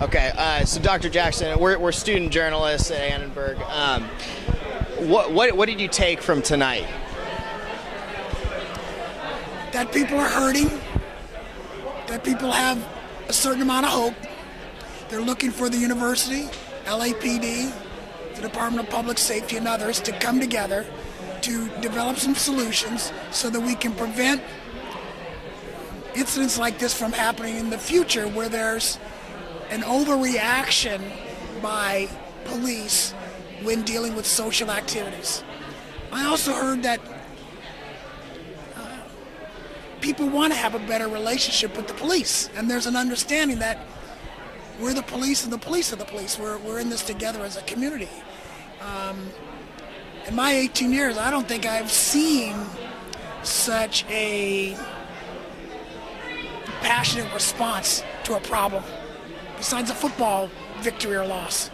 Okay, so Dr. Jackson, we're student journalists at Annenberg. What did you take from tonight? That people are hurting, that people have a certain amount of hope. They're looking for the university, LAPD, the Department of Public Safety, and others to come together to develop some solutions so that we can prevent incidents like this from happening in the future, where there's an overreaction by police when dealing with social activities. I also heard that people want to have a better relationship with the police, and there's an understanding that we're the police and the police are the police. We're in this together as a community. In my 18 years, I don't think I've seen such a passionate response to a problem, besides a football victory or loss.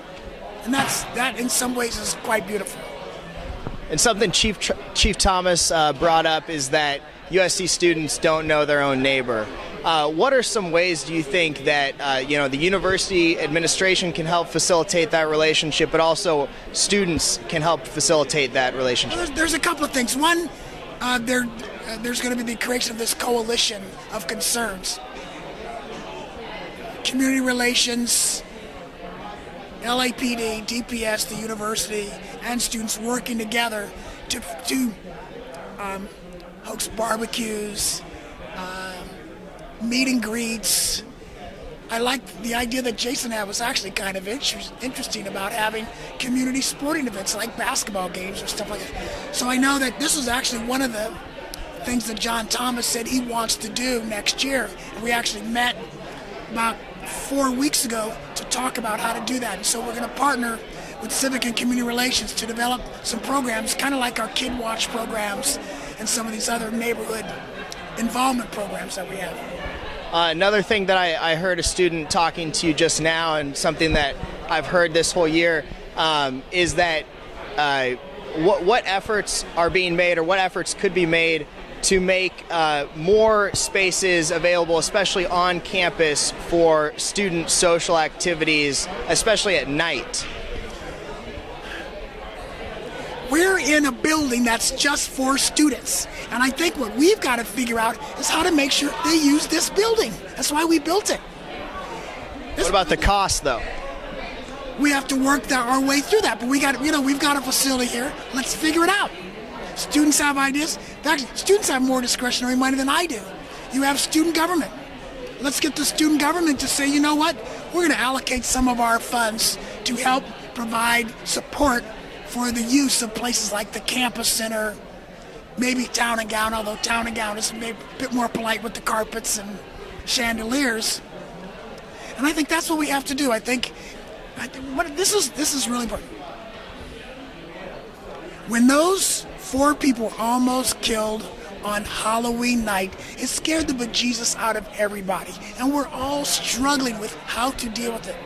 And that in some ways is quite beautiful. And something Chief Thomas brought up is that USC students don't know their own neighbor. What are some ways do you think that the university administration can help facilitate that relationship, but also students can help facilitate that relationship? Well, there's a couple of things. One, there's going to be the creation of this coalition of concerns. Community relations, LAPD, DPS, the university, and students working together to host barbecues, meet and greets. I like the idea that Jason had, was actually kind of interesting, about having community sporting events like basketball games or stuff like that. So I know that this is actually one of the things that John Thomas said he wants to do next year. And we actually met about 4 weeks ago to talk about how to do that. And so we're going to partner with Civic and Community Relations to develop some programs, kind of like our Kid Watch programs and some of these other neighborhood involvement programs that we have. Another thing that I heard a student talking to you just now, and something that I've heard this whole year, is that what efforts are being made, or what efforts could be made to make more spaces available, especially on campus, for student social activities, especially at night. We're in a building that's just for students. And I think what we've got to figure out is how to make sure they use this building. That's why we built it. What about the cost, though? We have to work our way through that. But we've got a facility here. Let's figure it out. Students have ideas. In fact, students have more discretionary money than I do. You have student government. Let's get the student government to say, you know what? We're going to allocate some of our funds to help provide support for the use of places like the campus center, maybe Town and Gown, although Town and Gown is maybe a bit more polite with the carpets and chandeliers. And I think that's what we have to do. I think this is really important. When those 4 people were almost killed on Halloween night, it scared the bejesus out of everybody. And we're all struggling with how to deal with it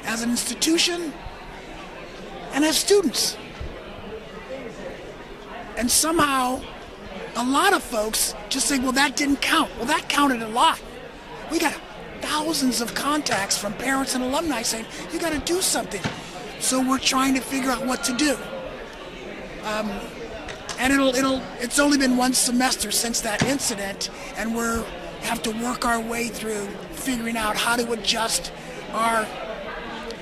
as an institution and as students. And somehow, a lot of folks just think, well, that didn't count. Well, that counted a lot. We got thousands of contacts from parents and alumni saying, you got to do something. So we're trying to figure out what to do. And it's only been 1 semester since that incident, and we have to work our way through figuring out how to adjust our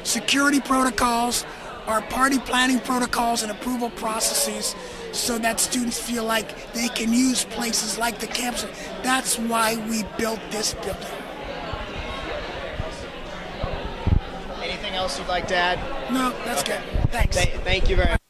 security protocols, our party planning protocols and approval processes, so that students feel like they can use places like the campus. That's why we built this building. Anything else you'd like to add? No, that's good. Thanks. Thank you very much.